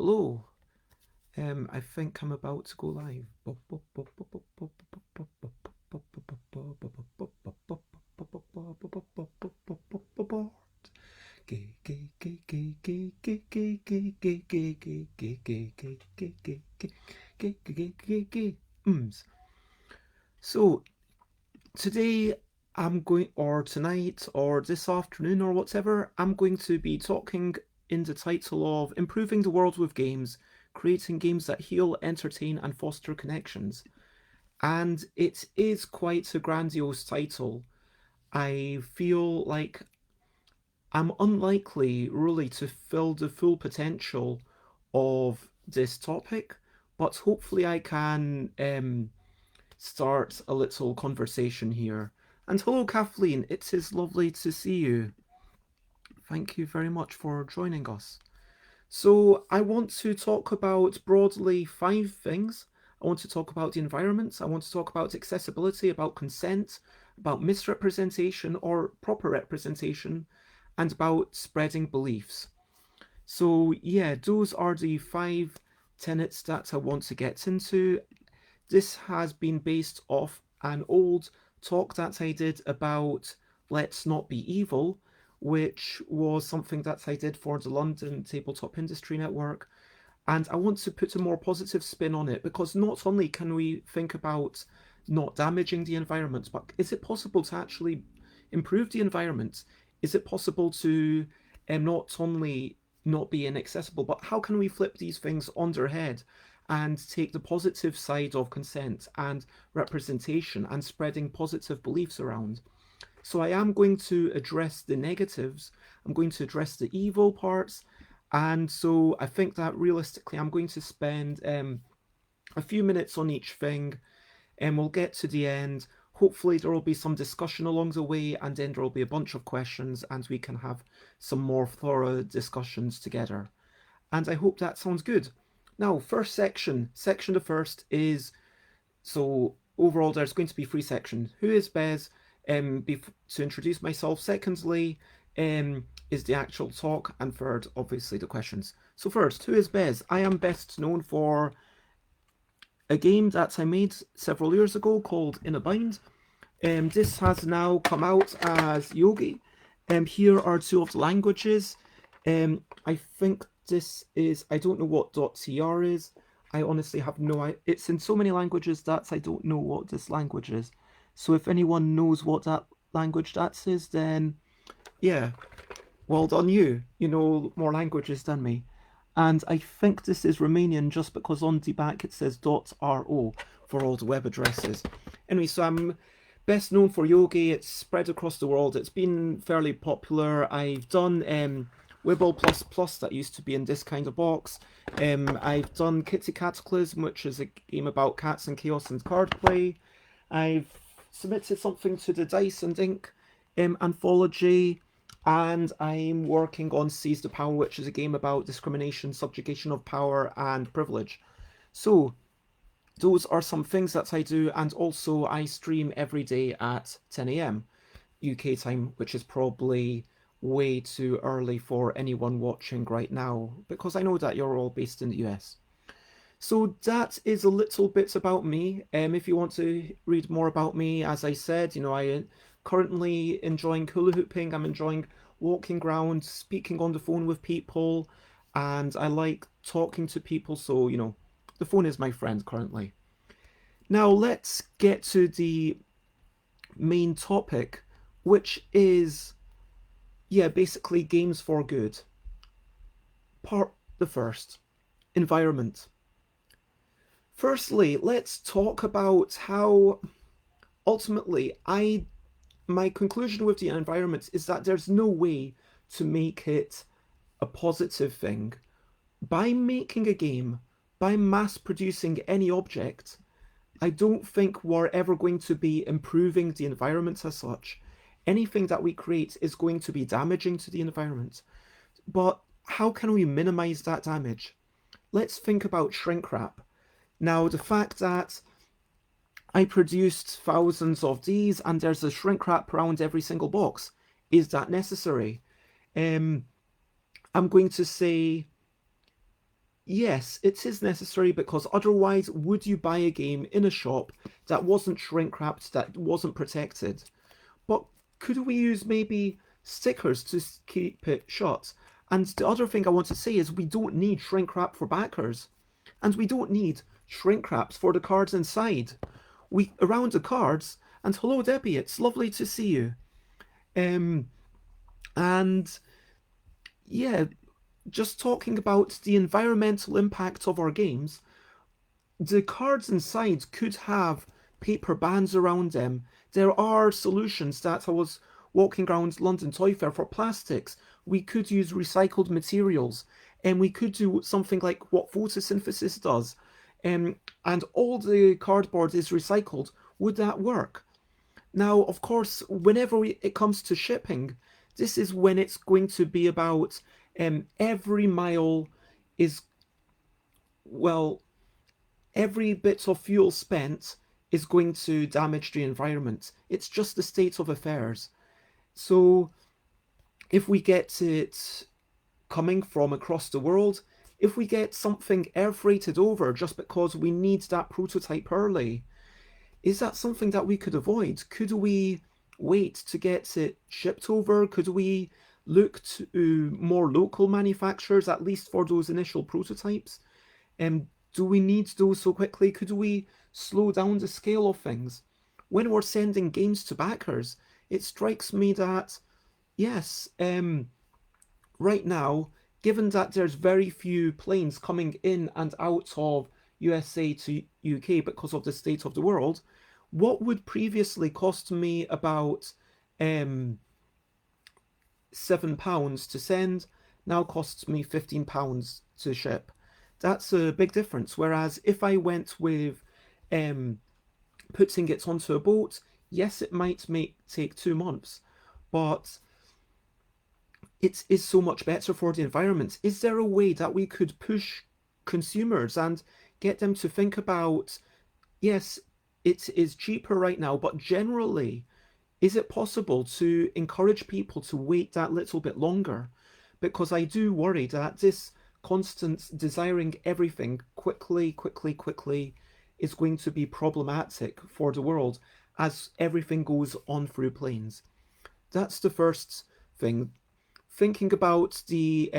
Hello. I think I'm about to go live. So today or tonight, or this afternoon, or whatever, I'm going to be talking in the title of Improving the World with Games, Creating Games that Heal, Entertain, and Foster Connections. And it is quite a grandiose title. I feel like I'm unlikely really to fill the full potential of this topic, but hopefully I can start a little conversation here. And hello, Kathleen. It is lovely to see you. Thank you very much for joining us. So, I want to talk about broadly 5 things. I want to talk about the environment. I want to talk about accessibility, about consent, about misrepresentation or proper representation, and about spreading beliefs. So, yeah, those are the 5 tenets that I want to get into. This has been based off an old talk that I did about Let's Not Be Evil, which was something that I did for the London Tabletop Industry Network. And I want to put a more positive spin on it because not only can we think about not damaging the environment, but is it possible to actually improve the environment? Is it possible to not only not be inaccessible, but how can we flip these things on their head and take the positive side of consent and representation and spreading positive beliefs around? So I am going to address the negatives, I'm going to address the evil parts, and so I think that realistically I'm going to spend a few minutes on each thing, and we'll get to the end. Hopefully there will be some discussion along the way, and then there will be a bunch of questions, and we can have some more thorough discussions together. And I hope that sounds good. Now, first section. Section the first is, so overall there's going to be 3 sections. Who is Bez? To introduce myself. Secondly, is the actual talk, and third, obviously, the questions. So first, who is Bez? I am best known for a game that I made several years ago called In a Bind. This has now come out as Yogi. Here are 2 of the languages. I think this is, I don't know what .tr is. I honestly have no idea. It's in so many languages that I don't know what this language is. So if anyone knows what that language that is, then yeah, well done you. You know more languages than me. And I think this is Romanian just because on the back it says .ro for all the web addresses. Anyway, so I'm best known for Yogi. It's spread across the world. It's been fairly popular. I've done Wibble Plus Plus that used to be in this kind of box. I've done Cataclysm, which is a game about cats and chaos and cardplay. I've submitted something to the Dice and Ink anthology, and I'm working on Seize the Power, which is a game about discrimination, subjugation of power, and privilege. So, those are some things that I do, and also I stream every day at 10 a.m. UK time, which is probably way too early for anyone watching right now, because I know that you're all based in the US. So that is a little bit about me. If you want to read more about me, as I said, I currently enjoying hula-hooping. I'm enjoying walking around, speaking on the phone with people, and I like talking to people. So, the phone is my friend currently. Now let's get to the main topic, which is, basically games for good. Part the first, environment. Firstly, let's talk about how ultimately my conclusion with the environment is that there's no way to make it a positive thing. By making a game, by mass producing any object, I don't think we're ever going to be improving the environment as such. Anything that we create is going to be damaging to the environment. But how can we minimize that damage? Let's think about shrink wrap. Now, the fact that I produced thousands of these and there's a shrink wrap around every single box, is that necessary? I'm going to say Yes, it is necessary because otherwise, would you buy a game in a shop that wasn't shrink wrapped, that wasn't protected? But could we use maybe stickers to keep it shut? And the other thing I want to say is we don't need shrink wrap for backers, and we don't need shrink wraps for the cards inside. We around the cards, and hello Debbie, it's lovely to see you. Um, and yeah, just talking about the environmental impact of our games, the cards inside could have paper bands around them. There are solutions that I was walking around London Toy Fair for plastics. We could use recycled materials, and we could do something like what photosynthesis does. And all the cardboard is recycled. Would that work? Now, of course, whenever it comes to shipping, this is when it's going to be about every mile is, well, every bit of fuel spent is going to damage the environment. It's just the state of affairs. So if we get it coming from across the world, if we get something air freighted over just because we need that prototype early, is that something that we could avoid? Could we wait to get it shipped over? Could we look to more local manufacturers, at least for those initial prototypes? Do we need those so quickly? Could we slow down the scale of things? When we're sending games to backers, it strikes me that, yes, right now, given that there's very few planes coming in and out of USA to UK because of the state of the world, what would previously cost me about um, £7 to send now costs me £15 to ship. That's a big difference. Whereas if I went with um, putting it onto a boat, yes, it might take 2 months, but it is so much better for the environment. Is there a way that we could push consumers and get them to think about, yes, it is cheaper right now, but generally, is it possible to encourage people to wait that little bit longer? Because I do worry that this constant desiring everything quickly, quickly, quickly is going to be problematic for the world as everything goes on through planes. That's the first thing. Thinking about the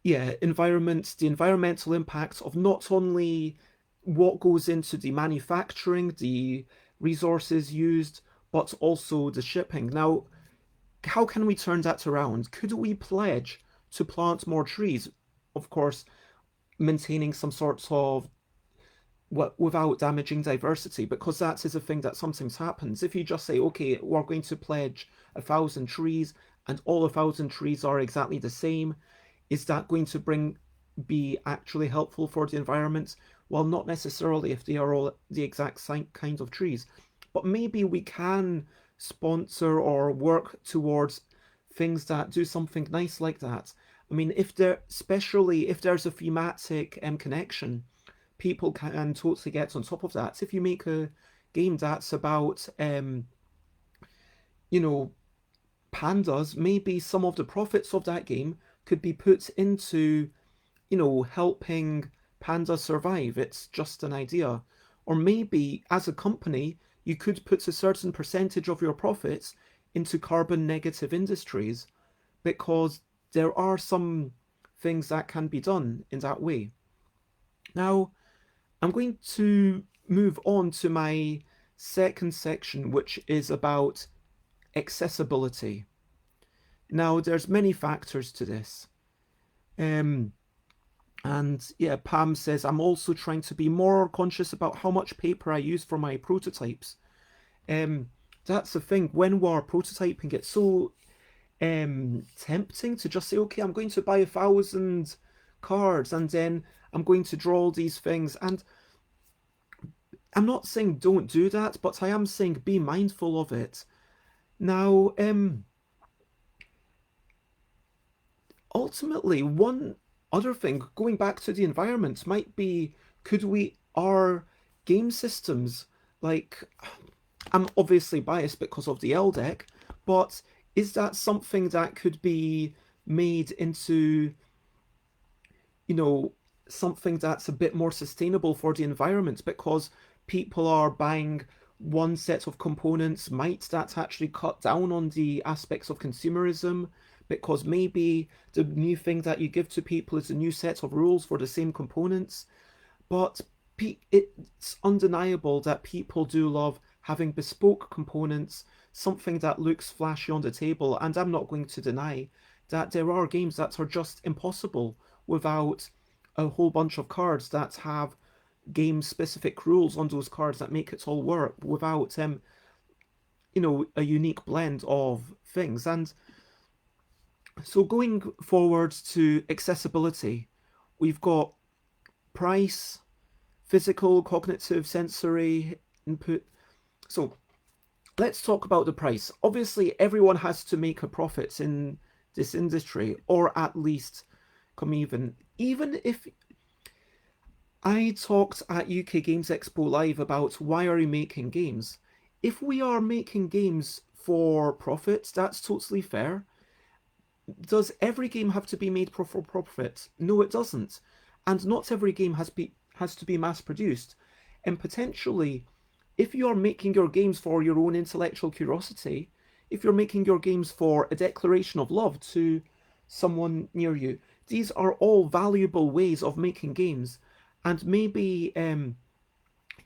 environment, the environmental impact of not only what goes into the manufacturing, the resources used, but also the shipping. Now, how can we turn that around? Could we pledge to plant more trees? Of course, maintaining some sort of without damaging diversity, because that is a thing that sometimes happens. If you just say, okay, we're going to pledge 1,000 trees, and all 1,000 trees are exactly the same, is that going to be actually helpful for the environment? Well, not necessarily if they are all the exact same kind of trees, but maybe we can sponsor or work towards things that do something nice like that. I mean, especially if there's a thematic connection, people can totally get on top of that. If you make a game that's about, you know, pandas, maybe some of the profits of that game could be put into, helping pandas survive. It's just an idea. Or maybe as a company, you could put a certain percentage of your profits into carbon negative industries because there are some things that can be done in that way. Now, I'm going to move on to my second section, which is about accessibility. Now, there's many factors to this. Um, and yeah, Pam says, I'm also trying to be more conscious about how much paper I use for my prototypes. Um, that's the thing. When we're prototyping, it's so tempting to just say, okay, I'm going to buy 1,000 cards and then I'm going to draw all these things. And I'm not saying don't do that, but I am saying be mindful of it. Now, ultimately, one other thing, going back to the environment, might be our game systems, like, I'm obviously biased because of the L deck, but is that something that could be made into you know, something that's a bit more sustainable for the environment, because people are buying one set of components. Might that actually cut down on the aspects of consumerism? Because maybe the new thing that you give to people is a new set of rules for the same components. But it's undeniable that people do love having bespoke components, something that looks flashy on the table. And I'm not going to deny that there are games that are just impossible without a whole bunch of cards that have game specific rules on those cards that make it all work without a unique blend of things. And so going forward to accessibility, we've got price, physical, cognitive, sensory input. So let's talk about the price. Obviously, everyone has to make a profit in this industry, or at least come even. Even if I talked at UK Games Expo Live about why are you making games? If we are making games for profit, that's totally fair. Does every game have to be made for profit? No, it doesn't. And not every game has to be mass produced. And potentially, if you're making your games for your own intellectual curiosity, if you're making your games for a declaration of love to someone near you, these are all valuable ways of making games. And maybe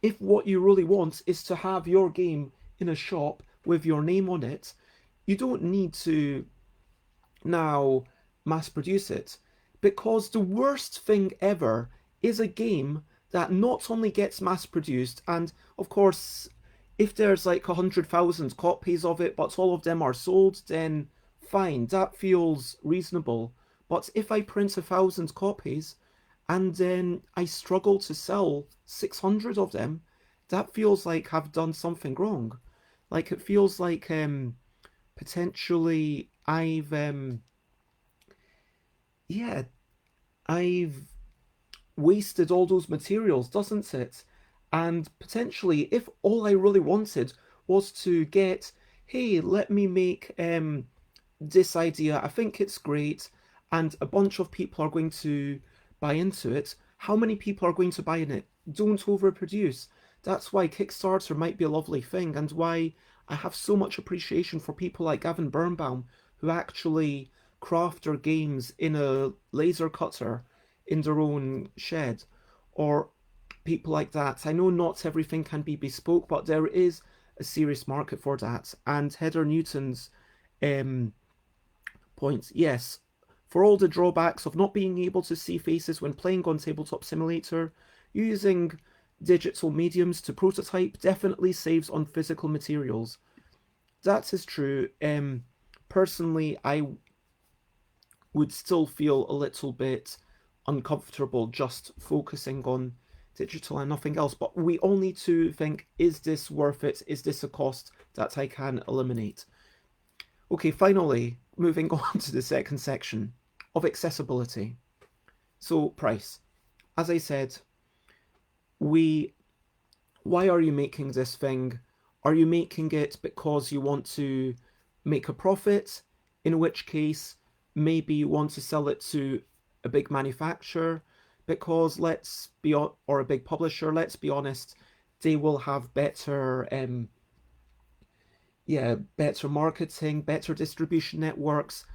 if what you really want is to have your game in a shop with your name on it, you don't need to now mass produce it. Because the worst thing ever is a game that not only gets mass produced, and of course, if there's like 100,000 copies of it, but all of them are sold, then fine, that feels reasonable. But if I print 1,000 copies and then I struggle to sell 600 of them, that feels like I've done something wrong. Like it feels like potentially yeah, I've wasted all those materials, doesn't it? And potentially, if all I really wanted was to get, hey, let me make this idea, I think it's great, and a bunch of people are going to buy into it. How many people are going to buy in it? Don't overproduce. That's why Kickstarter might be a lovely thing, and why I have so much appreciation for people like Gavin Birnbaum, who actually craft their games in a laser cutter in their own shed, or people like that. I know not everything can be bespoke, but there is a serious market for that. And Heather Newton's um, points, yes, for all the drawbacks of not being able to see faces when playing on Tabletop Simulator, using digital mediums to prototype definitely saves on physical materials. That is true. Personally, I would still feel a little bit uncomfortable just focusing on digital and nothing else. But we all need to think, is this worth it? Is this a cost that I can eliminate? Okay, finally, moving on to the second section of accessibility. So, price. As I said, we why are you making this thing? Are you making it because you want to make a profit? In which case, maybe you want to sell it to a big manufacturer, because or a big publisher, let's be honest, they will have better marketing, better distribution networks,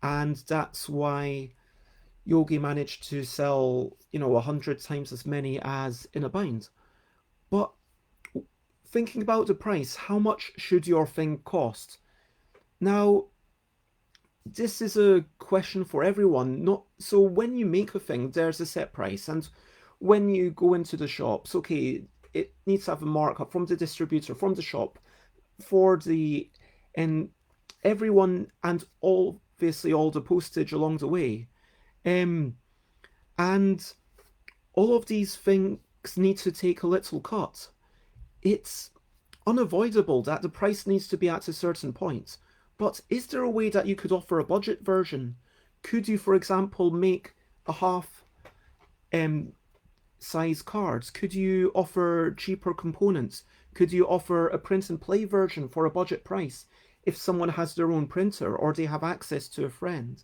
and that's why Yogi managed to sell, 100 times as many as In a Bind. But thinking about the price, how much should your thing cost? Now, this is a question for everyone. Not so when you make a thing, there's a set price, and when you go into the shops, okay, it needs to have a markup from the distributor, from the shop, for the and everyone, and obviously all the postage along the way. Um, and all of these things need to take a little cut. It's unavoidable that the price needs to be at a certain point. But is there a way that you could offer a budget version? Could you, for example, make a half size cards? Could you offer cheaper components? Could you offer a print and play version for a budget price if someone has their own printer or they have access to a friend?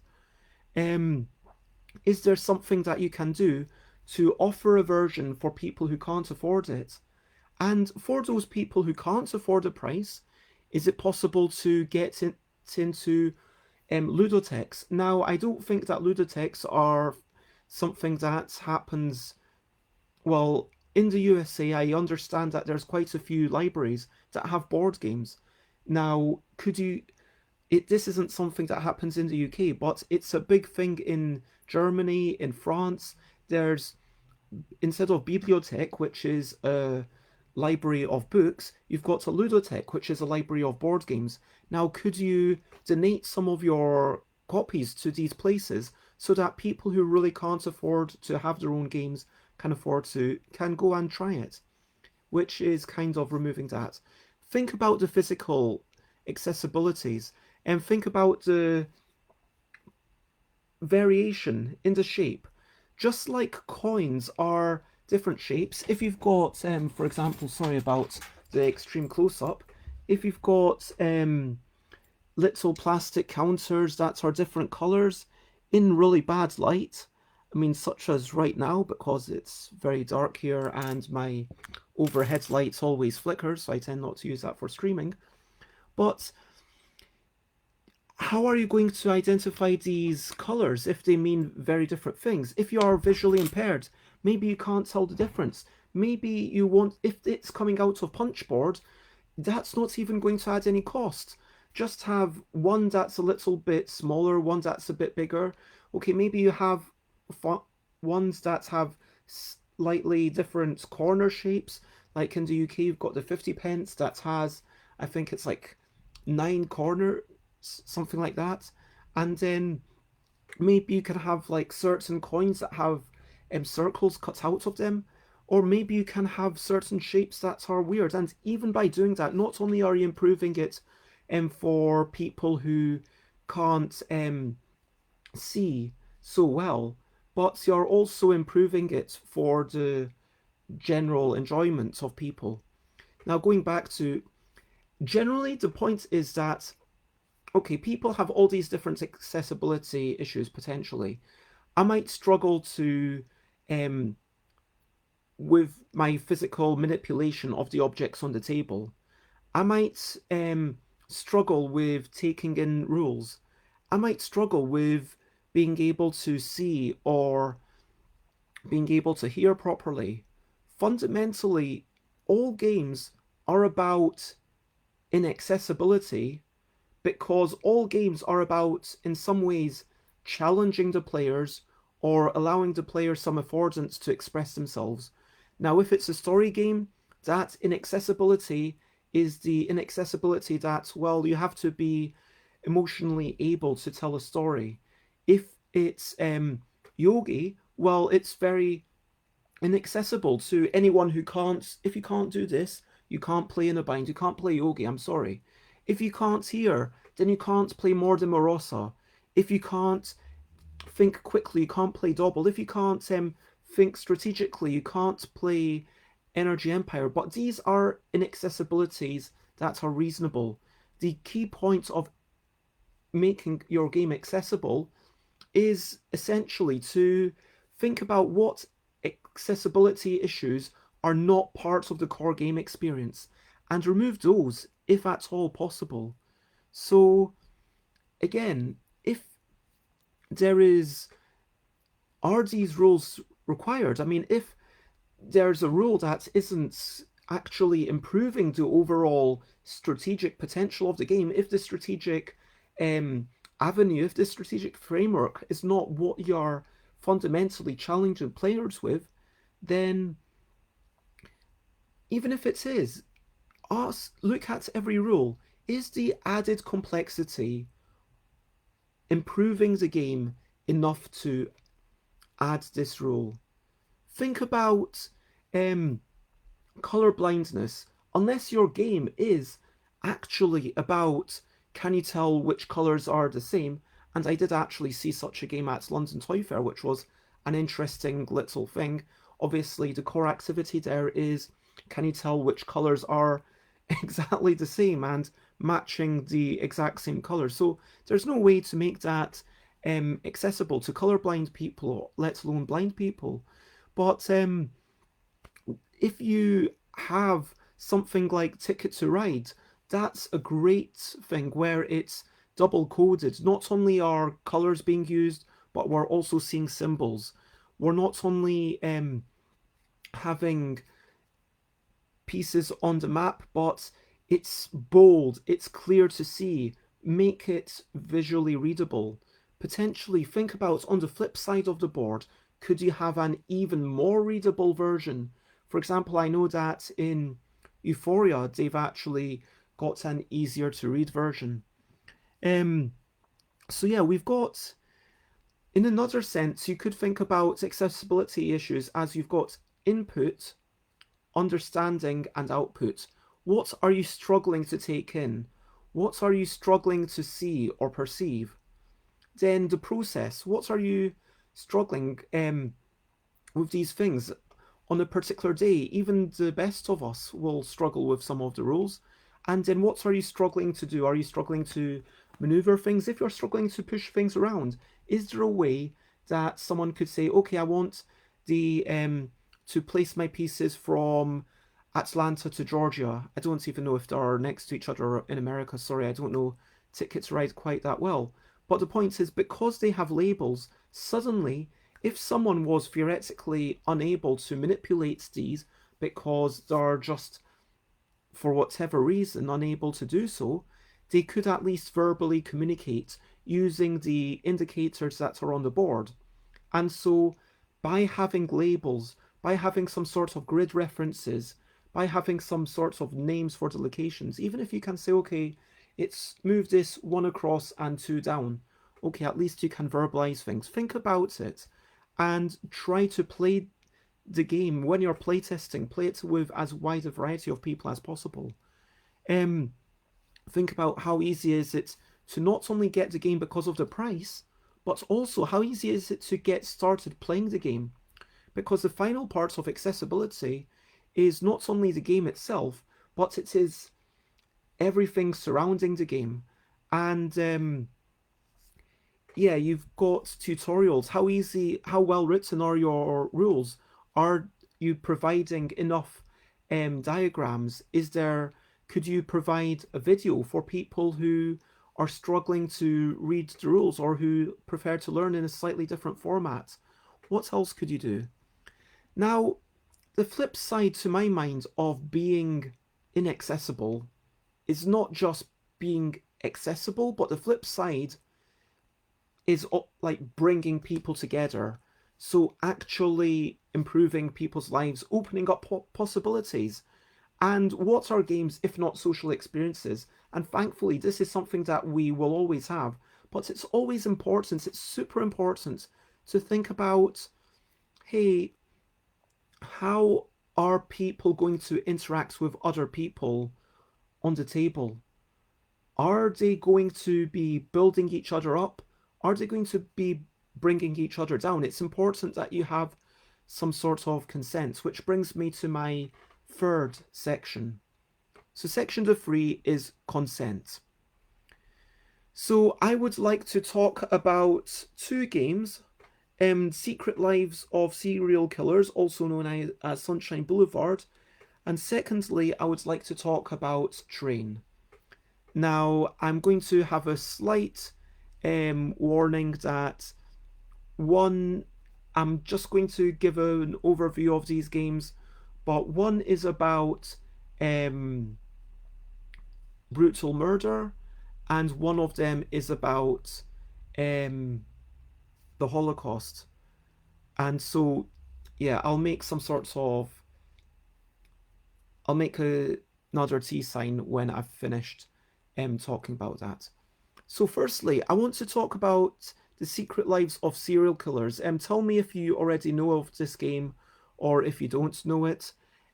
Um, Is there something that you can do to offer a version for people who can't afford it? And for those people who can't afford the price, is it possible to get into ludotheks? Now, I don't think that ludotheks are something that happens, well, in the USA. I understand that there's quite a few libraries that have board games. Now, could you this isn't something that happens in the UK, but it's a big thing in Germany, in France. There's, instead of bibliothèque, which is a library of books, you've got a ludothèque, which is a library of board games. Now, could you donate some of your copies to these places so that people who really can't afford to have their own games can go and try it? Which is kind of removing that. Think about the physical accessibilities and think about the variation in the shape. Just like coins are different shapes, if you've got, for example, sorry about the extreme close up, if you've got little plastic counters that are different colors in really bad light, I mean, such as right now, because it's very dark here and my overhead lights always flicker, so I tend not to use that for streaming. But how are you going to identify these colors if they mean very different things? If you are visually impaired, maybe you can't tell the difference. Maybe you want, if it's coming out of punchboard, that's not even going to add any cost. Just have one that's a little bit smaller, one that's a bit bigger. Okay, maybe you have ones that have slightly different corner shapes. Like in the UK, you've got the 50 pence that has, I think it's like 9 corners, something like that. And then maybe you can have like certain coins that have circles cut out of them. Or maybe you can have certain shapes that are weird. And even by doing that, not only are you improving it for people who can't see so well, but you're also improving it for the general enjoyment of people. Now, going back to, generally, the point is that, okay, people have all these different accessibility issues potentially. I might struggle to, with my physical manipulation of the objects on the table. I might struggle with taking in rules. I might struggle with being able to see or being able to hear properly. Fundamentally, all games are about inaccessibility because all games are about, in some ways, challenging the players or allowing the players some affordance to express themselves. Now, if it's a story game, that inaccessibility is the inaccessibility that, well, you have to be emotionally able to tell a story. If it's Yogi, well, it's very inaccessible to anyone who can't. If you can't do this, you can't play in a bind, you can't play Yogi, I'm sorry. If you can't hear, then you can't play Morda Morosa. If you can't think quickly, you can't play Double. If you can't think strategically, you can't play Energy Empire. But these are inaccessibilities that are reasonable. The key point of making your game accessible is essentially to think about what accessibility issues are not part of the core game experience and remove those if at all possible. So, again, if there is, are these rules required? I mean, if there's a rule that isn't actually improving the overall strategic potential of the game, if the strategic avenue, if the strategic framework is not what you're fundamentally challenging players with, then even if it is, look at every rule. Is the added complexity improving the game enough to add this rule? Think about color blindness. Unless your game is actually about, can you tell which colors are the same? And I did actually see such a game at London Toy Fair, which was an interesting little thing. Obviously, the core activity there is, can you tell which colors are exactly the same and matching the exact same color? So there's no way to make that accessible to colorblind people, let alone blind people. But if you have something like Ticket to Ride, that's a great thing where it's double coded. Not only are colors being used, but we're also seeing symbols. We're not only having pieces on the map, but it's bold, it's clear to see. Make it visually readable. Potentially think about on the flip side of the board, could you have an even more readable version? For example, I know that in Euphoria they've actually got an easier to read version. Um, so yeah, we've got, in another sense, you could think about accessibility issues as you've got input, understanding, and output. What are you struggling to take in? What are you struggling to see or perceive? Then the process. What are you struggling with these things on a particular day? Even the best of us will struggle with some of the rules. And then what are you struggling to do? Are you struggling to maneuver things? If you're struggling to push things around, is there a way that someone could say, okay, I want the to place my pieces from Atlanta to Georgia? I don't even know if they're next to each other in America. Sorry, I don't know Ticket to Ride quite that well. But the point is, because they have labels, suddenly, if someone was theoretically unable to manipulate these because they're just, for whatever reason, unable to do so, they could at least verbally communicate using the indicators that are on the board. And so, by having labels, by having some sort of grid references, by having some sort of names for the locations, even if you can say, okay, it's move this one across and two down, okay, at least you can verbalize things. Think about it and try to play the game when you're playtesting. Play it with as wide a variety of people as possible. Um, think about how easy is it to not only get the game because of the price, but also how easy is it to get started playing the game. Because the final part of accessibility is not only the game itself, but it is everything surrounding the game. And yeah, you've got tutorials. How easy, how well written are your rules? Are you providing enough diagrams? Is there, could you provide a video for people who are struggling to read the rules or who prefer to learn in a slightly different format? What else could you do? Now, the flip side to my mind of being inaccessible is not just being accessible, but the flip side is like bringing people together. So actually improving people's lives, opening up possibilities. And what are games if not social experiences? And thankfully, this is something that we will always have. But it's always important, it's super important to think about, hey, how are people going to interact with other people on the table? Are they going to be building each other up? Are they going to be bringing each other down? It's important that you have some sort of consent, which brings me to my third section. So section 3 is consent. So I would like to talk about two games, Secret Lives of Serial Killers, also known as Sunshine Boulevard, and secondly, I would like to talk about Train. Now, I'm going to have a slight warning that one, I'm just going to give an overview of these games, but one is about brutal murder, and one of them is about um, the Holocaust. And so, yeah, I'll make some sort of, I'll make another T sign when I've finished talking about that. So, firstly, I want to talk about the Secret Lives of Serial Killers. Tell me if you already know of this game or if you don't know it.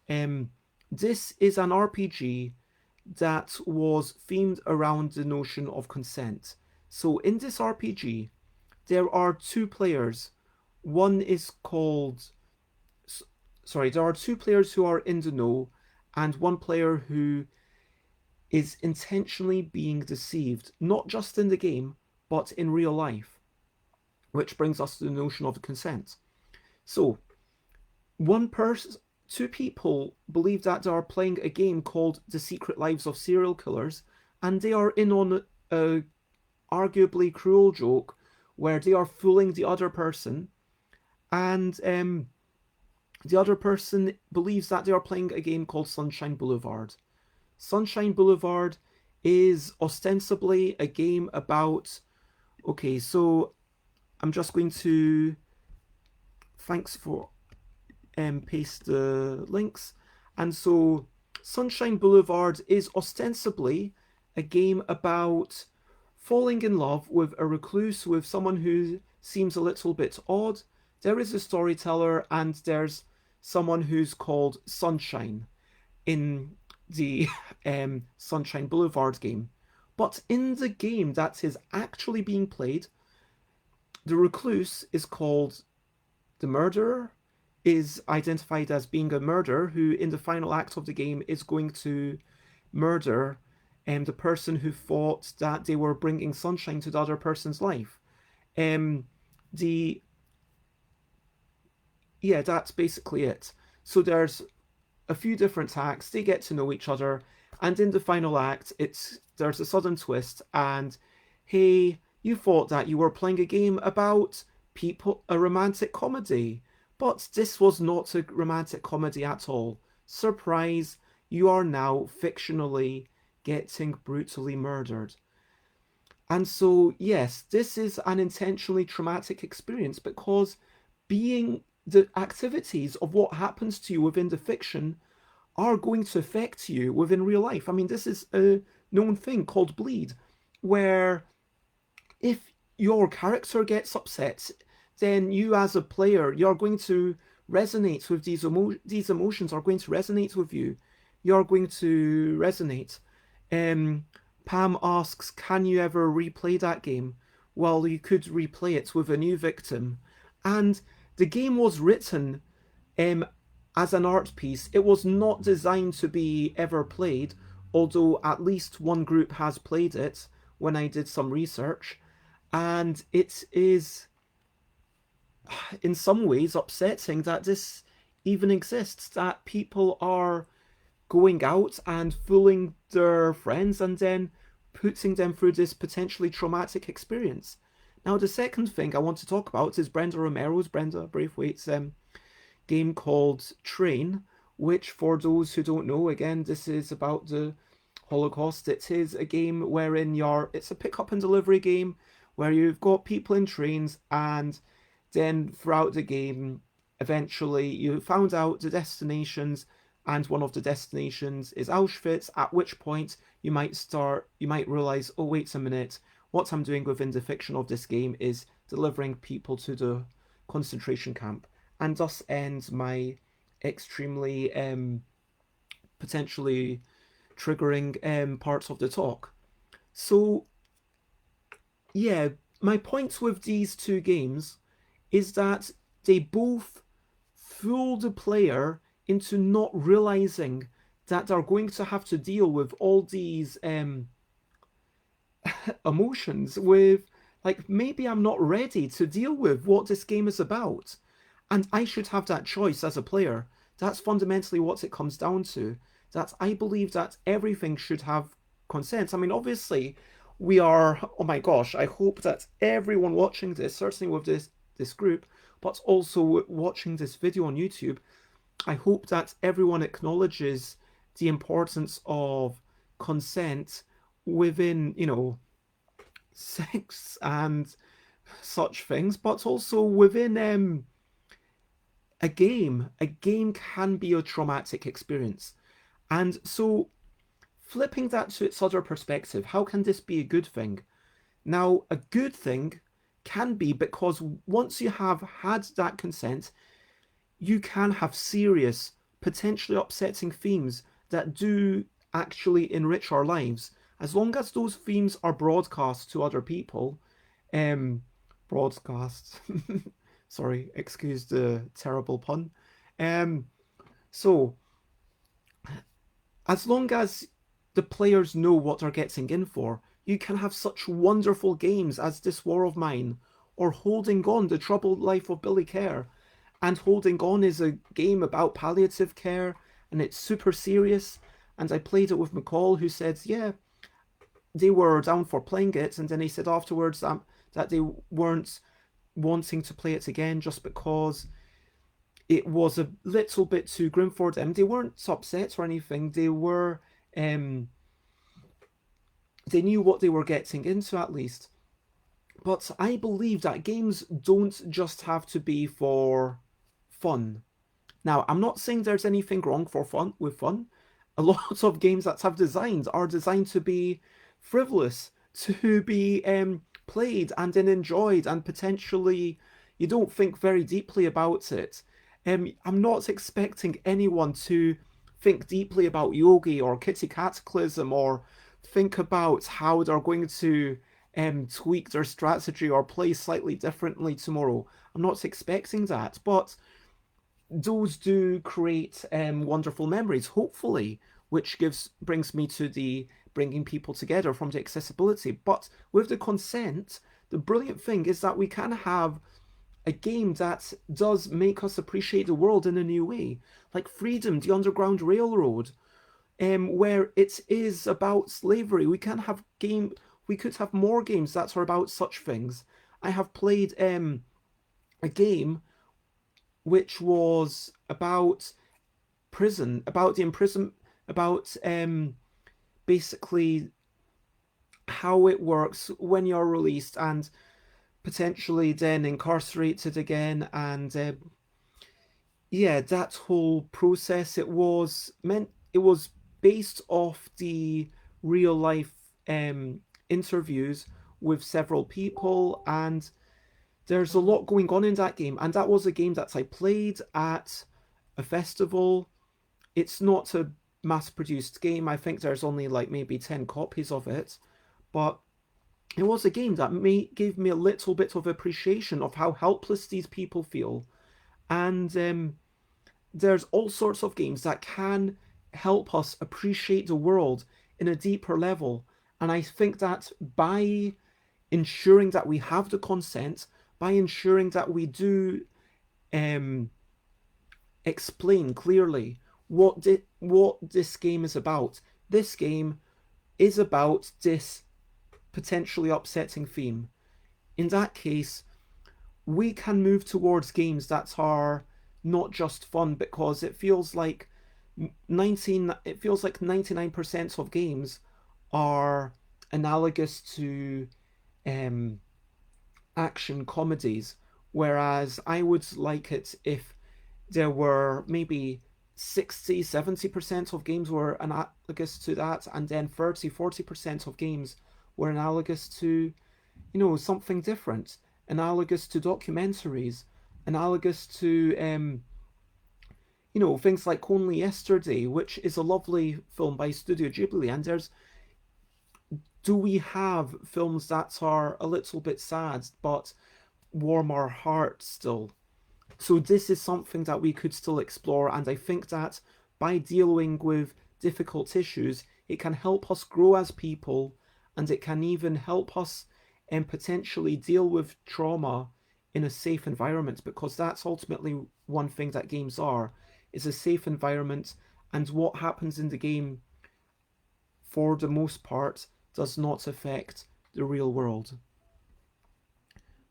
Um, this is an RPG that was themed around the notion of consent. So, in this RPG, there are two players. One is called. Sorry, there are two players who are in the know, and one player who is intentionally being deceived, not just in the game, but in real life. which brings us to the notion of consent. So, one person, two people believe that they are playing a game called The Secret Lives of Serial Killers, and they are in on a arguably cruel joke where they are fooling the other person, and the other person believes that they are playing a game called Sunshine Boulevard. Sunshine Boulevard is ostensibly a game about. Okay, so I'm just going to. Thanks for paste the links. And so, Sunshine Boulevard is ostensibly a game about falling in love with a recluse, with someone who seems a little bit odd. There is a storyteller, and there's someone who's called Sunshine in the Sunshine Boulevard game. But in the game that is actually being played, the recluse is called the murderer, is identified as being a murderer who, in the final act of the game, is going to murder the person who thought that they were bringing sunshine to the other person's life. Um, the Yeah, that's basically it. So there's a few different acts. They get to know each other, and in the final act, there's a sudden twist. And hey, you thought that you were playing a game about people, a romantic comedy, but this was not a romantic comedy at all. Surprise! You are now fictionally getting brutally murdered. And so, yes, this is an intentionally traumatic experience because being the activities of what happens to you within the fiction are going to affect you within real life. I mean, this is a known thing called bleed, where if your character gets upset, then you as a player, you're going to resonate with these emotions are going to resonate with you. You're going to resonate. Um, Pam asks, "Can you ever replay that game?" Well, you could replay it with a new victim, and the game was written um, as an art piece. It was not designed to be ever played, although at least one group has played it when I did some research. And it is, in some ways, upsetting that this even exists, that people are going out and fooling their friends and then putting them through this potentially traumatic experience. Now, the second thing I want to talk about is Brenda Braithwaite's game called Train, which, for those who don't know, again, this is about the Holocaust. It is a game wherein it's a pick up and delivery game where you've got people in trains, and then throughout the game, eventually you found out the destinations, and one of the destinations is Auschwitz, at which point you might realize, oh, wait a minute, what I'm doing within the fiction of this game is delivering people to the concentration camp. And thus ends my extremely potentially triggering parts of the talk. So, yeah, my point with these two games is that they both fool the player into not realizing that they're going to have to deal with all these emotions, with, like, maybe I'm not ready to deal with what this game is about, and I should have that choice as a player. That's fundamentally what it comes down to. That I believe that everything should have consent. I mean, obviously, we are. Oh my gosh! I hope that everyone watching this, certainly with this group, but also watching this video on YouTube, I hope that everyone acknowledges the importance of consent within, sex and such things, but also within a game. A game can be a traumatic experience. And so, flipping that to its other perspective, how can this be a good thing? Now, a good thing can be because once you have had that consent, you can have serious, potentially upsetting themes that do actually enrich our lives, as long as those themes are broadcast to other people. Um, Broadcast. Sorry, excuse the terrible pun. Um, so, as long as the players know what they're getting in for, you can have such wonderful games as This War of Mine, or Holding On, The Troubled Life of Billy Kerr. And Holding On is a game about palliative care, and it's super serious. And I played it with McCall, who said, yeah, they were down for playing it, and then he said afterwards that they weren't wanting to play it again just because it was a little bit too grim for them. They weren't upset or anything. Um, they knew what they were getting into at least. But I believe that games don't just have to be for fun. Now, I'm not saying there's anything wrong for fun with fun. A lot of games that have designs are designed to be frivolous, to be played and then enjoyed, and potentially you don't think very deeply about it. I'm not expecting anyone to think deeply about Yogi or Kitty Cataclysm or think about how they're going to tweak their strategy or play slightly differently tomorrow. I'm not expecting that, but those do create wonderful memories, hopefully, which brings me to the bringing people together from the accessibility. But with the consent, the brilliant thing is that we can have a game that does make us appreciate the world in a new way, like Freedom, the Underground Railroad, where it is about slavery. We could have more games that are about such things. I have played a game which was about prison, about the imprison, about basically how it works when you're released and potentially then incarcerated again, and yeah, that whole process. It was based off the real life interviews with several people, and there's a lot going on in that game. And that was a game that I played at a festival. It's not a mass produced game. I think there's only like maybe 10 copies of it, but it was a game that gave me a little bit of appreciation of how helpless these people feel. And there's all sorts of games that can help us appreciate the world in a deeper level. And I think that by ensuring that we have the consent, by ensuring that we do um, explain clearly what this game is about. This game is about this potentially upsetting theme. In that case, we can move towards games that are not just fun, because it feels like 99% of games are analogous to um, action comedies, whereas I would like it if there were maybe 60-70% of games were analogous to that, and then 30-40% of games were analogous to, something different, analogous to documentaries, analogous to things like Only Yesterday, which is a lovely film by Studio Ghibli. And do we have films that are a little bit sad but warm our hearts still? So this is something that we could still explore, and I think that by dealing with difficult issues, it can help us grow as people, and it can even help us potentially deal with trauma in a safe environment, because that's ultimately one thing that games are, is a safe environment, and what happens in the game, for the most part, does not affect the real world.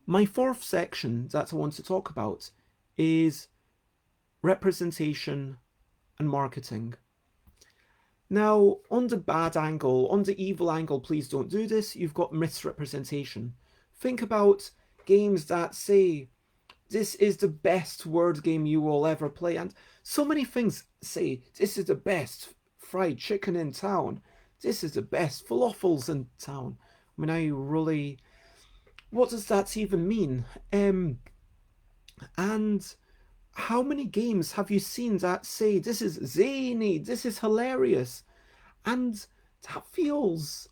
My fourth section that I want to talk about is representation and marketing. Now, on the bad angle, on the evil angle, please don't do this, you've got misrepresentation. Think about games that say, this is the best word game you will ever play, and so many things say, this is the best fried chicken in town, this is the best falafels in town. I mean, what does that even mean? And how many games have you seen that say, this is zany, this is hilarious? And that feels,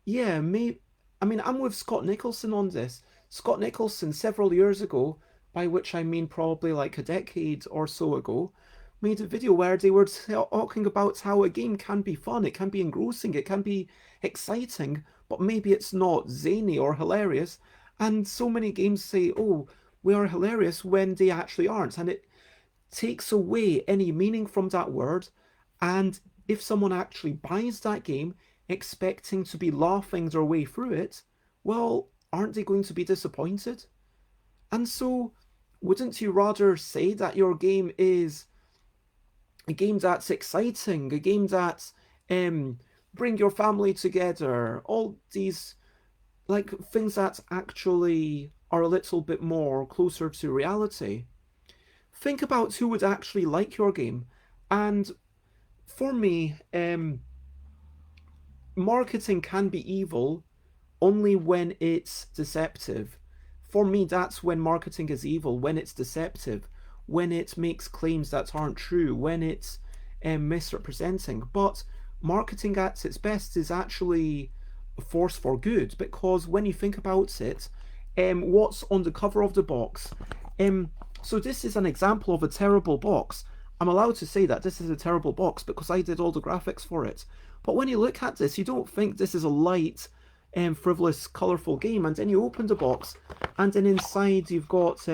yeah, I'm with Scott Nicholson on this. Scott Nicholson, several years ago, by which I mean probably like a decade or so ago, made a video where they were talking about how a game can be fun, it can be engrossing, it can be exciting, but maybe it's not zany or hilarious. And so many games say, oh, we are hilarious when they actually aren't. And it takes away any meaning from that word. And if someone actually buys that game expecting to be laughing their way through it, well, aren't they going to be disappointed? And so, wouldn't you rather say that your game is a game that's exciting, a game that um, bring your family together, all these like things that actually are a little bit more closer to reality? Think about who would actually like your game. And for me, marketing can be evil only when it's deceptive. For me, that's when marketing is evil, when it's deceptive, when it makes claims that aren't true, when it's misrepresenting. But marketing at its best is actually a force for good, because when you think about it, what's on the cover of the box? Um, so this is an example of a terrible box. I'm allowed to say that this is a terrible box because I did all the graphics for it. But when you look at this, you don't think this is a light, frivolous, colourful game. And then you open the box, and then inside you've got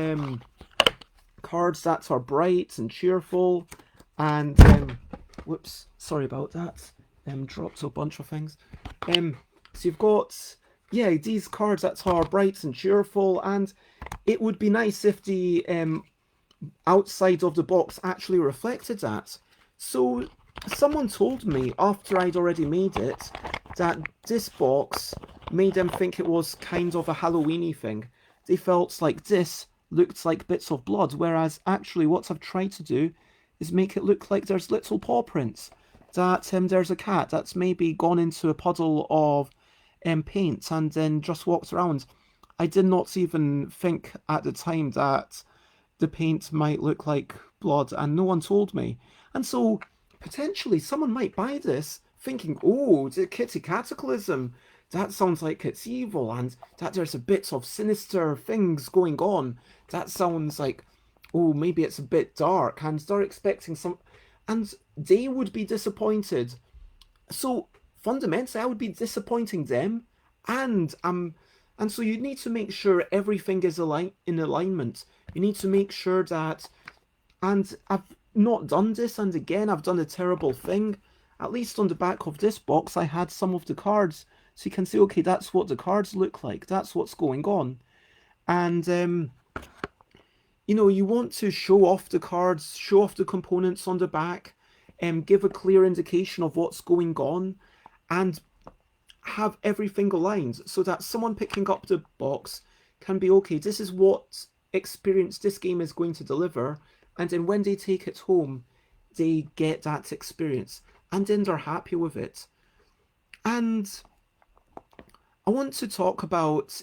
cards that are bright and cheerful. And whoops, sorry about that. Dropped a bunch of things. So you've got, yeah, these cards that are bright and cheerful, and it would be nice if the outside of the box actually reflected that. So someone told me after I'd already made it that this box made them think it was kind of a Halloweeny thing. They felt like this looked like bits of blood, whereas actually what I've tried to do is make it look like there's little paw prints. That there's a cat that's maybe gone into a puddle of paint and then just walked around. I did not even think at the time that the paint might look like blood, and no one told me. And so potentially someone might buy this thinking, oh, the kitty Cataclysm. That sounds like it's evil, and that there's a bit of sinister things going on. That sounds like, oh, maybe it's a bit dark, and they're expecting some. And they would be disappointed. So fundamentally, I would be disappointing them, and and so you need to make sure everything is in alignment. You need to make sure that, and I've not done this, and again I've done a terrible thing. At least on the back of this box, I had some of the cards, so you can see, okay, that's what the cards look like. That's what's going on, and you want to show off the cards, show off the components on the back, give a clear indication of what's going on, and have everything aligned so that someone picking up the box can be, okay, this is what experience this game is going to deliver, and then when they take it home, they get that experience, and then they're happy with it. And I want to talk about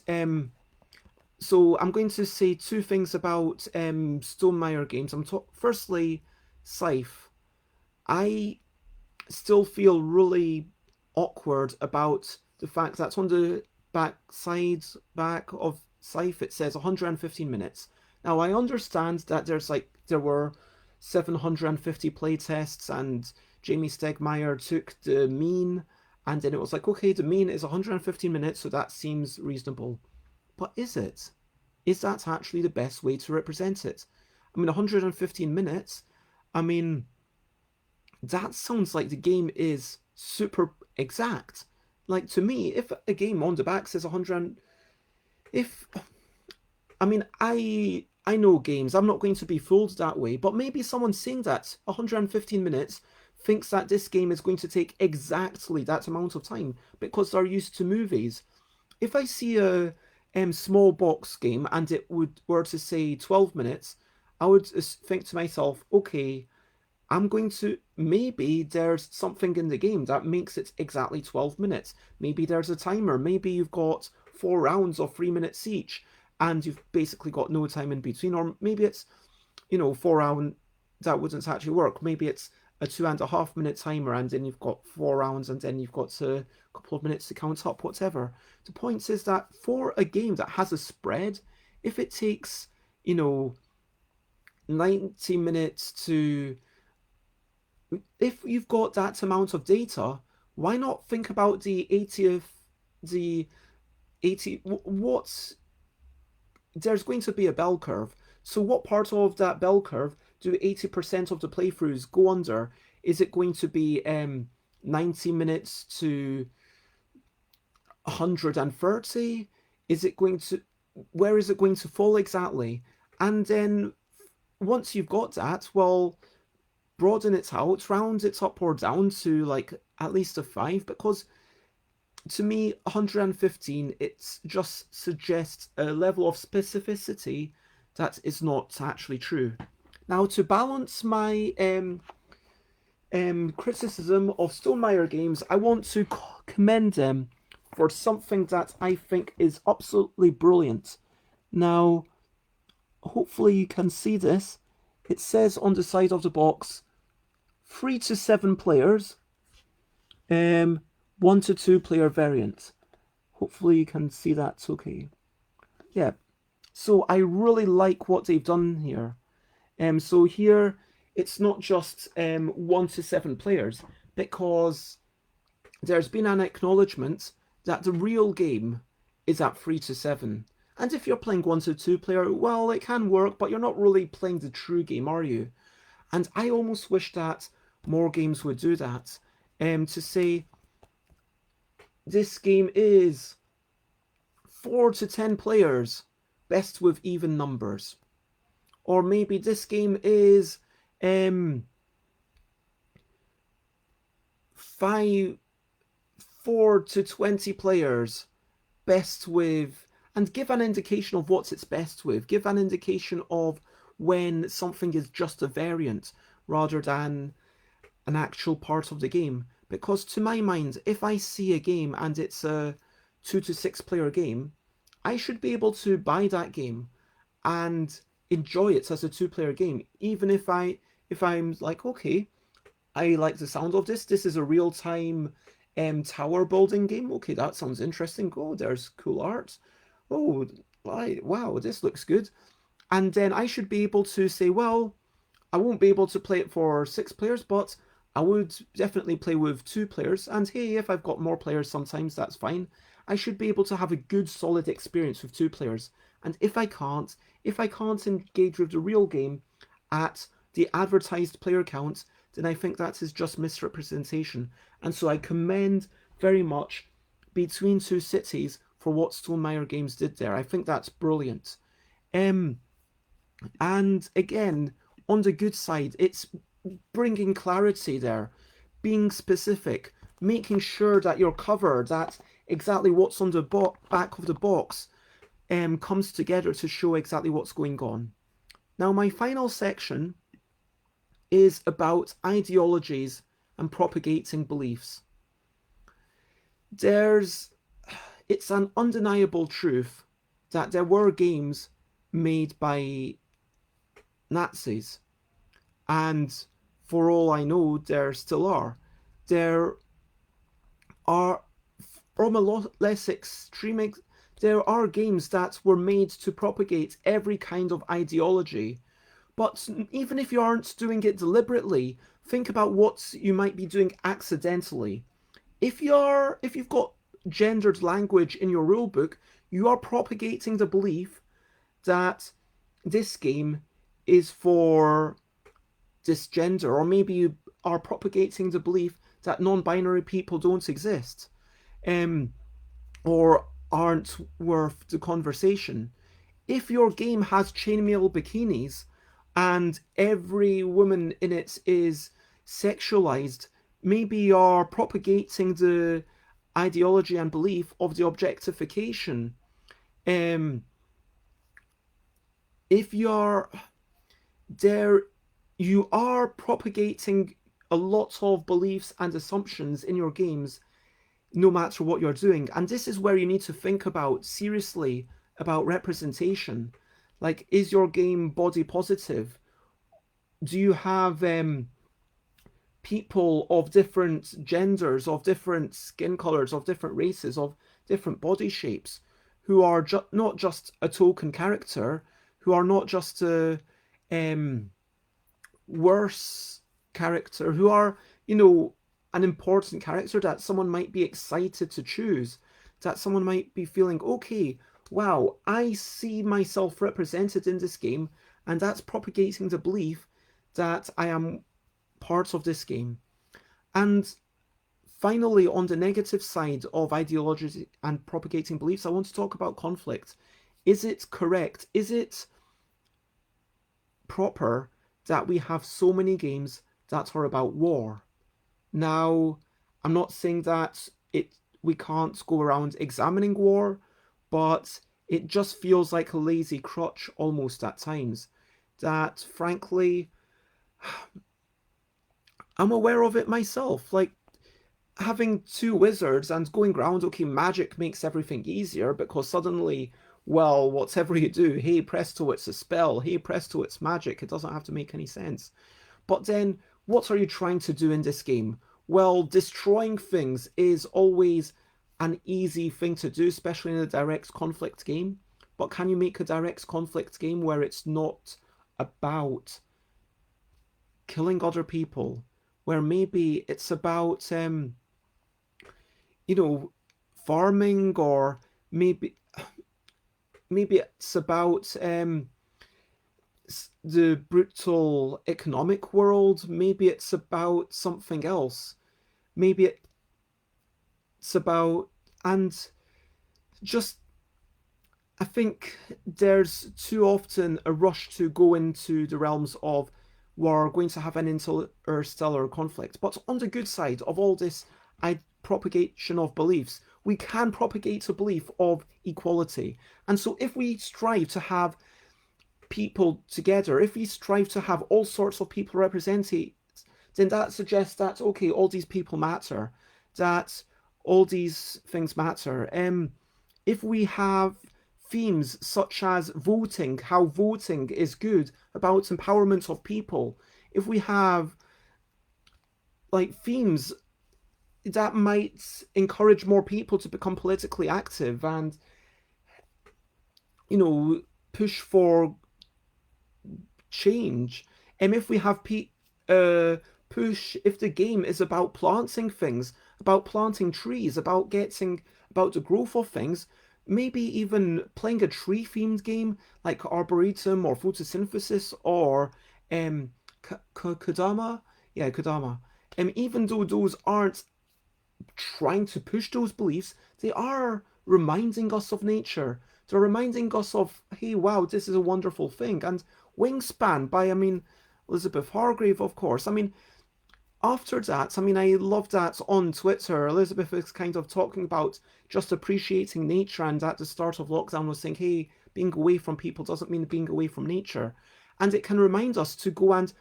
so I'm going to say two things about Stonemaier games. Firstly, Scythe. I still feel really awkward about the fact that on the back of Scythe it says 115 minutes. Now I understand that there were 750 playtests, and Jamie Stegmaier took the mean, and then it was like, okay, the mean is 115 minutes, so that seems reasonable. But is it? Is that actually the best way to represent it? I mean, 115 minutes, I mean, that sounds like the game is super exact. Like, to me, if a game on the back says 100, if I mean, I know games. I'm not going to be fooled that way. But maybe someone saying that 115 minutes thinks that this game is going to take exactly that amount of time because they're used to movies. If I see a small box game and it were to say 12 minutes, I would think to myself, okay, I'm going to, maybe there's something in the game that makes it exactly 12 minutes. Maybe there's a timer. Maybe you've got 4 rounds of 3 minutes each, and you've basically got no time in between. Or maybe it's, 4 round, that wouldn't actually work. Maybe it's a 2.5 minute timer, and then you've got 4 rounds, and then you've got a couple of minutes to count up, whatever. The point is that for a game that has a spread, if it takes, 90 minutes to, if you've got that amount of data, why not think about the 80th, the 80, what? there's going to be a bell curve. So what part of that bell curve do 80% of the playthroughs go under? Is it going to be 90 minutes to 130? Is it going to, where is it going to fall exactly? And then once you've got that, well, broaden it out, round it up or down to like at least a 5, because to me 115, it just suggests a level of specificity that is not actually true. Now, to balance my criticism of Stonemaier games, I want to commend them for something that I think is absolutely brilliant. Now, hopefully you can see this. It says on the side of the box, 3 to 7 players, 1 to 2 player variant. Hopefully you can see that's okay. Yeah, so I really like what they've done here. So here it's not just 1 to 7 players, because there's been an acknowledgement that the real game is at 3 to 7. And if you're playing 1 to 2 player, well, it can work, but you're not really playing the true game, are you? And I almost wish that more games would do that. To say, this game is 4 to 10 players, best with even numbers. Or maybe this game is 4 to 20 players, best with, and give an indication of what it's best with. Give an indication of when something is just a variant rather than an actual part of the game. Because to my mind, if I see a game and it's a 2 to 6 player game, I should be able to buy that game and enjoy it as a 2-player game, even if I'm like, okay, I like the sound of this. This is a real-time tower building game. Okay, that sounds interesting. Oh, there's cool art. Oh, wow, this looks good. And then I should be able to say, well, I won't be able to play it for 6 players, but I would definitely play with 2 players. And hey, if I've got more players sometimes, that's fine. I should be able to have a good, solid experience with 2 players. And if I can't engage with the real game at the advertised player count, then I think that is just misrepresentation. And so I commend very much Between Two Cities for what Stonemaier Games did there. I think that's brilliant. And again, on the good side, it's bringing clarity there, being specific, making sure that you're covered, that exactly what's on the back of the box comes together to show exactly what's going on. Now, my final section is about ideologies and propagating beliefs. It's an undeniable truth that there were games made by Nazis, and for all I know, there still are. There are, from a lot less extreme, there are games that were made to propagate every kind of ideology. But even if you aren't doing it deliberately, think about what you might be doing accidentally. If you've got gendered language in your rulebook, you are propagating the belief that this game is for this gender, or maybe you are propagating the belief that non-binary people don't exist, or aren't worth the conversation. If your game has chainmail bikinis and every woman in it is sexualized, maybe you're propagating the ideology and belief of the objectification. If you're there, you are propagating a lot of beliefs and assumptions in your games, no matter what you're doing. And this is where you need to think about seriously about representation. Like, is your game body positive? Do you have people of different genders, of different skin colors, of different races, of different body shapes, who are not just a token character, who are not just a worse character, who are, an important character that someone might be excited to choose, that someone might be feeling, okay, wow, I see myself represented in this game, and that's propagating the belief that I am part of this game. And finally, on the negative side of ideology and propagating beliefs, I want to talk about conflict. Is it correct? Is it proper that we have so many games that are about war? Now, I'm not saying that it we can't go around examining war, but it just feels like a lazy crutch almost at times. That frankly, I'm aware of it myself. Like having two wizards and going around, okay, magic makes everything easier because suddenly, well, whatever you do, hey presto, it's a spell, hey presto, it's magic. It doesn't have to make any sense. But then, what are you trying to do in this game? Well, destroying things is always an easy thing to do, especially in a direct conflict game. But can you make a direct conflict game where it's not about killing other people? Where maybe it's about, you know, farming, or maybe it's about the brutal economic world. Maybe it's about something else. Maybe it's about, and just, I think there's too often a rush to go into the realms of we're going to have an interstellar conflict. But on the good side of all this propagation of beliefs, we can propagate a belief of equality. And so if we strive to have people together, if we strive to have all sorts of people represented, then that suggests that, okay, all these people matter, that all these things matter. If we have themes such as voting, how voting is good, about empowerment of people, if we have like themes that might encourage more people to become politically active and, you know, push for change. And if we have push, if the game is about planting things, about planting trees, about getting about the growth of things, maybe even playing a tree themed game like Arboretum or Photosynthesis or Kodama, yeah, Kodama. Even though those aren't trying to push those beliefs, they are reminding us of nature. They're reminding us of, hey, wow, this is a wonderful thing. And Wingspan by, Elizabeth Hargrave, of course. After that, I love that on Twitter, Elizabeth is kind of talking about just appreciating nature, and at the start of lockdown was saying, hey, being away from people doesn't mean being away from nature. And it can remind us to go and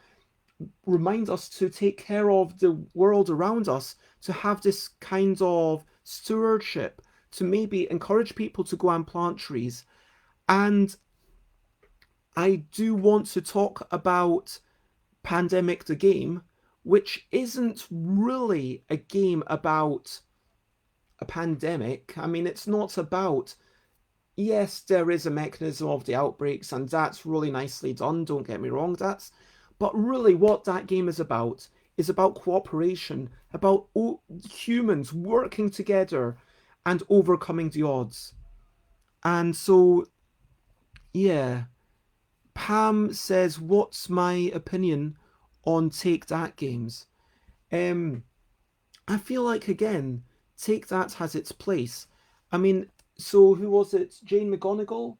remind us to take care of the world around us, to have this kind of stewardship, to maybe encourage people to go and plant trees. And I do want to talk about Pandemic the Game, which isn't really a game about a pandemic. It's not about, yes, there is a mechanism of the outbreaks, and that's really nicely done, don't get me wrong, but really what that game is about cooperation, about humans working together and overcoming the odds. And so, yeah, Pam says, what's my opinion on Take That games? Um, I feel like, again, Take That has its place. I mean, so who was it? Jane McGonigal,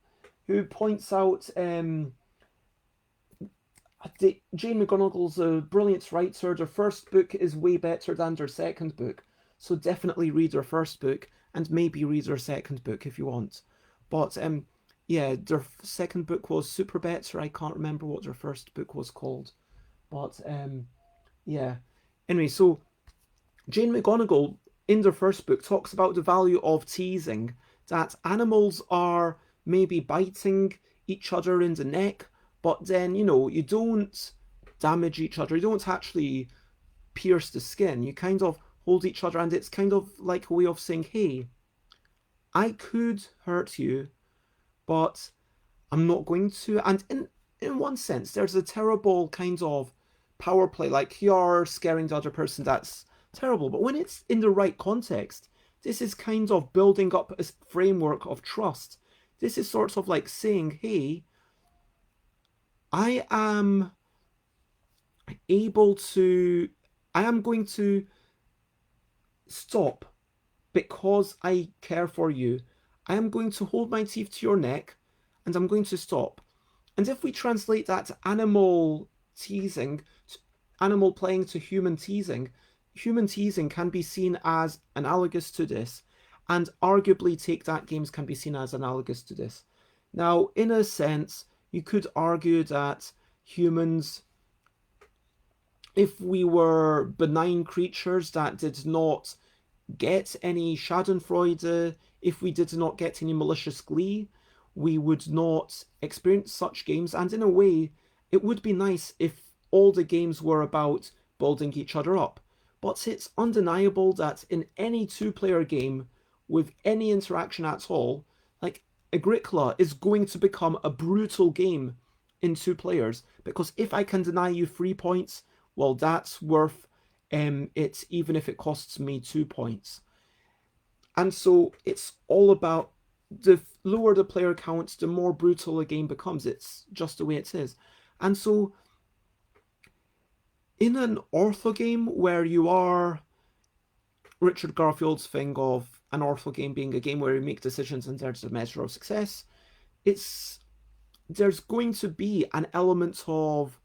who points out, Jane McGonigal's a brilliant writer. Their first book is way better than their second book. So definitely read their first book and maybe read their second book if you want. But yeah, their second book was super better. I can't remember what their first book was called. But yeah. Anyway, so Jane McGonigal in their first book talks about the value of teasing, that animals are maybe biting each other in the neck, but then, you don't damage each other. You don't actually pierce the skin. You kind of hold each other, and it's kind of like a way of saying, hey, I could hurt you, but I'm not going to. And in one sense, there's a terrible kind of power play, like you're scaring the other person. That's terrible. But when it's in the right context, this is kind of building up a framework of trust. This is sort of like saying, hey, I am able to, I am going to stop because I care for you. I am going to hold my teeth to your neck and I'm going to stop. And if we translate that to animal teasing, animal playing to human teasing can be seen as analogous to this, and arguably Take That games can be seen as analogous to this. Now, in a sense, you could argue that humans, if we were benign creatures that did not get any Schadenfreude, if we did not get any malicious glee, we would not experience such games. And in a way, it would be nice if all the games were about building each other up. But it's undeniable that in any two-player game with any interaction at all, like Agricola is going to become a brutal game in two players, because if I can deny you 3 points, well, that's worth it, even if it costs me 2 points. And so it's all about, the lower the player count, the more brutal a game becomes. It's just the way it is. And so in an ortho game where you are Richard Garfield's thing of an ortho game being a game where you make decisions and there's a measure of success, there's going to be an element of,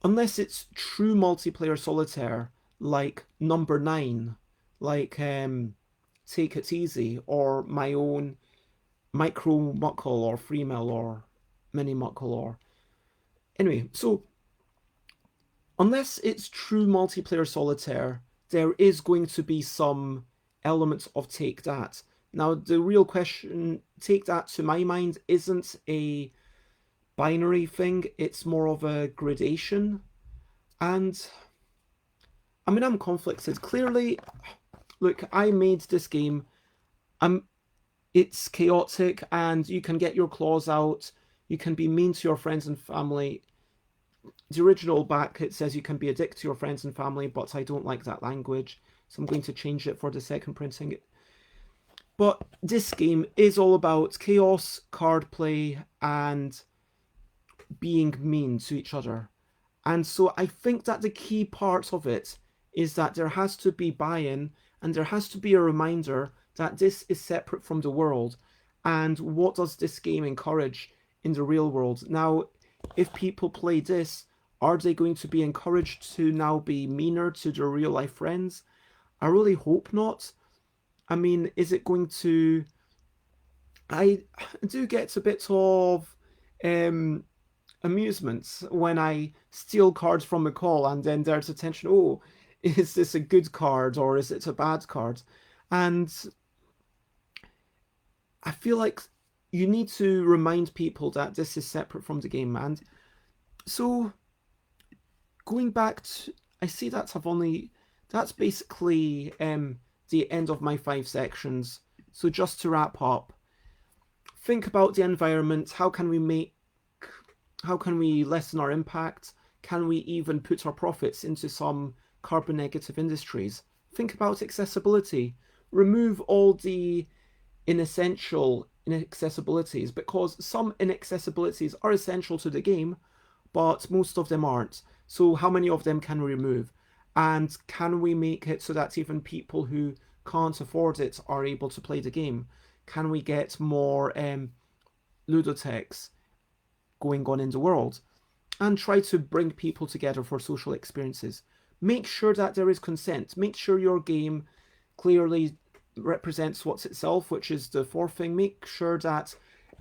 unless it's true multiplayer solitaire like Number 9, like Take It Easy, or my own Micro Muckle or Free Mill or Mini Muckle, or anyway, so unless it's true multiplayer solitaire, there is going to be some elements of Take That. Now, the real question, Take That to my mind isn't a binary thing, it's more of a gradation. And I mean, I'm conflicted. Clearly, look, I made this game. It's chaotic and you can get your claws out. You can be mean to your friends and family. The original back, it says you can be a dick to your friends and family, but I don't like that language, so I'm going to change it for the second printing. But this game is all about chaos, card play, and being mean to each other. And so I think that the key part of it is that there has to be buy-in and there has to be a reminder that this is separate from the world. And what does this game encourage in the real world? Now, if people play this, are they going to be encouraged to now be meaner to their real life friends? I really hope not. I mean, is it going to... I do get a bit of amusement when I steal cards from a call and then there's a tension, oh, is this a good card or is it a bad card? And I feel like you need to remind people that this is separate from the game. And so going back to, I see that that's basically the end of my 5 sections. So just to wrap up, think about the environment. How can we lessen our impact? Can we even put our profits into some carbon negative industries? Think about accessibility. Remove all the inaccessibilities, because some inaccessibilities are essential to the game, but most of them aren't. So how many of them can we remove? And can we make it so that even people who can't afford it are able to play the game? Can we get more ludotechs going on in the world? And try to bring people together for social experiences. Make sure that there is consent. Make sure your game clearly represents what's itself, which is the fourth thing. Make sure that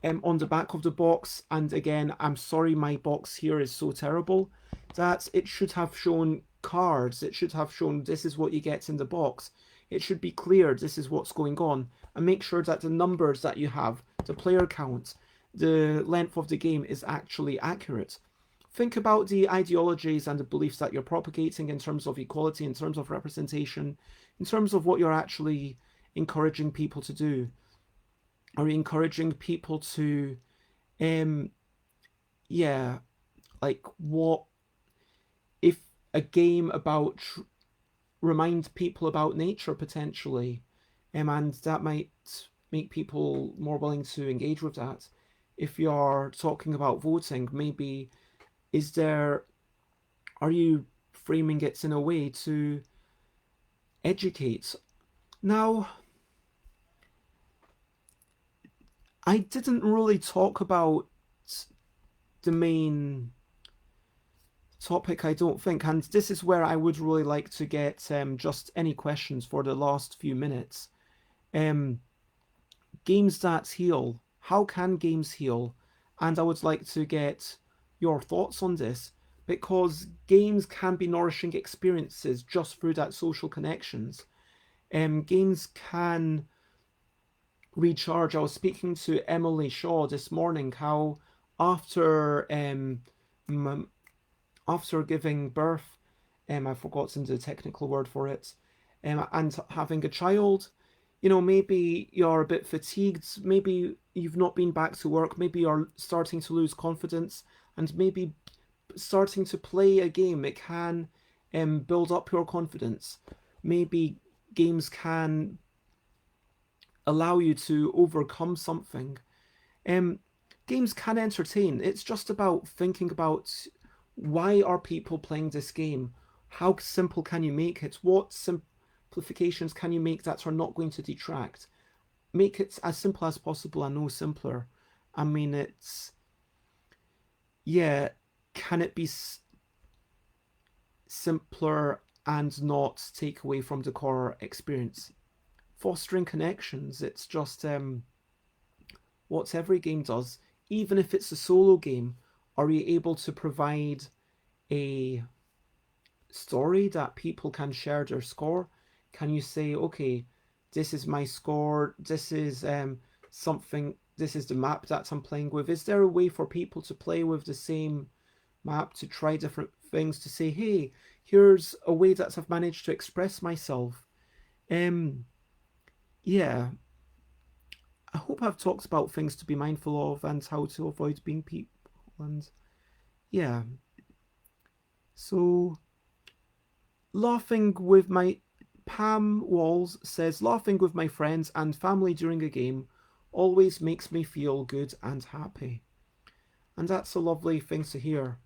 on the back of the box, and again, I'm sorry my box here is so terrible, that it should have shown cards. It should have shown this is what you get in the box. It should be clear this is what's going on. And make sure that the numbers that you have, the player count, the length of the game is actually accurate. Think about the ideologies and the beliefs that you're propagating in terms of equality, in terms of representation, in terms of what you're actually encouraging people to do. Are you encouraging people to, like what if a game about remind people about nature potentially, and that might make people more willing to engage with that. If you're talking about voting, maybe is there are you framing it in a way to educate? Now, I didn't really talk about the main topic, I don't think, and this is where I would really like to get just any questions for the last few minutes. Um, Games that heal. How can games heal? And I would like to get your thoughts on this because games can be nourishing experiences just through that social connections. Games can recharge. I was speaking to Emily Shaw this morning how after after giving birth, I've forgotten the technical word for it, and having a child, maybe you're a bit fatigued, maybe you've not been back to work, maybe you're starting to lose confidence, and maybe starting to play a game, it can build up your confidence. Maybe games can allow you to overcome something. Um, Games can entertain. It's just about thinking about why are people playing this game? How simple can you make it? What simplifications can you make that are not going to detract? Make it as simple as possible and no simpler. I mean, yeah, can it be simpler and not take away from the core experience? Fostering connections, it's just what every game does. Even if it's a solo game, are you able to provide a story that people can share their score? Can you say, okay, this is my score, this is something, this is the map that I'm playing with? Is there a way for people to play with the same map, to try different things, to say, hey, here's a way that I've managed to express myself? Um, yeah, I hope I've talked about things to be mindful of and how to avoid being people. And yeah, so laughing with my Pam Walls says laughing with my friends and family during a game always makes me feel good and happy. And that's a lovely thing to hear.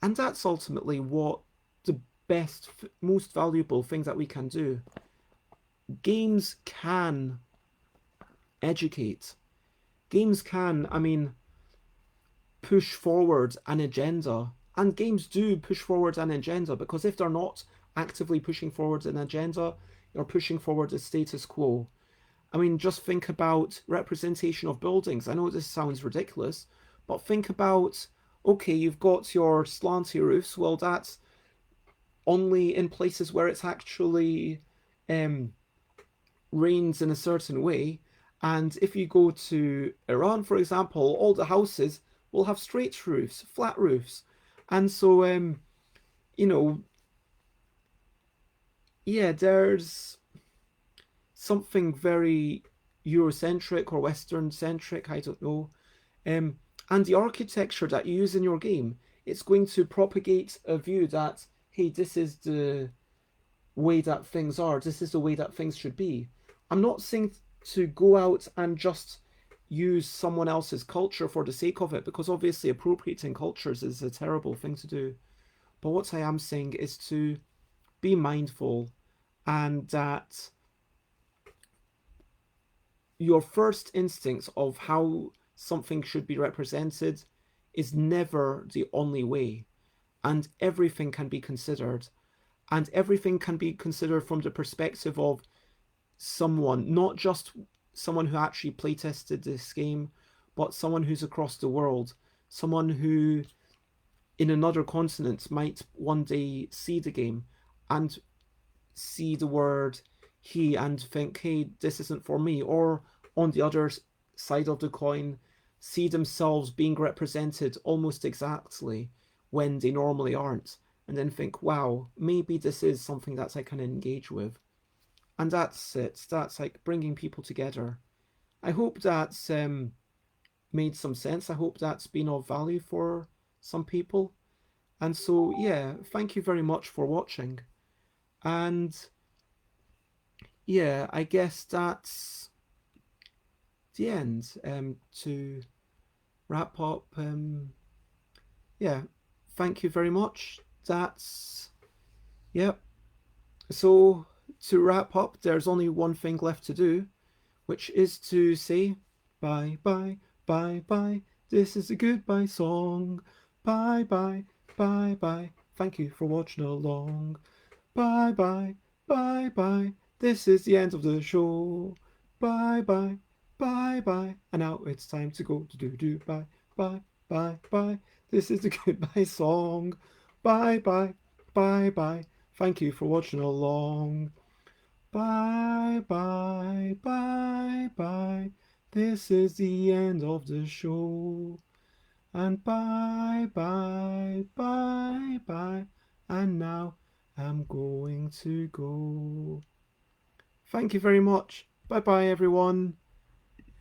And that's ultimately what the best, most valuable thing that we can do. Games can educate. Games can, I mean, push forward an agenda. And games do push forward an agenda because if they're not actively pushing forward an agenda, you're pushing forward the status quo. I mean, just think about representation of buildings. I know this sounds ridiculous, but think about okay, you've got your slanty roofs. Well, that's only in places where it's actually um, rains in a certain way. And if you go to Iran, for example, all the houses will have straight roofs, flat roofs. And so, you know, yeah, there's something very Eurocentric or Western centric, I don't know. Um, and the architecture that you use in your game, it's going to propagate a view that, hey, this is the way that things are, this is the way that things should be. I'm not saying to go out and just use someone else's culture for the sake of it, because obviously appropriating cultures is a terrible thing to do. But what I am saying is to be mindful and that your first instincts of how something should be represented is never the only way. And everything can be considered. And everything can be considered from the perspective of someone, not just someone who actually playtested this game, but someone who's across the world, someone who in another continent might one day see the game and see the word he and think, hey, this isn't for me. Or on the other side of the coin, see themselves being represented almost exactly when they normally aren't. And then think, wow, maybe this is something that I can engage with. And that's it. That's like bringing people together. I hope that's made some sense. I hope that's been of value for some people. And so, yeah, thank you very much for watching. And yeah, I guess that's the end. To wrap up, yeah, thank you very much. That's yep. So to wrap up, there's only one thing left to do, which is to say bye bye bye bye. This is a goodbye song. Bye bye bye bye. Thank you for watching along. Bye bye bye bye. This is the end of the show. Bye bye bye bye. And now it's time to go to do bye bye bye bye. This is the goodbye song. Bye bye bye bye. Thank you for watching along. Bye bye bye bye. This is the end of the show. And bye bye bye bye. And now I'm going to go. Thank you very much. Bye bye, everyone.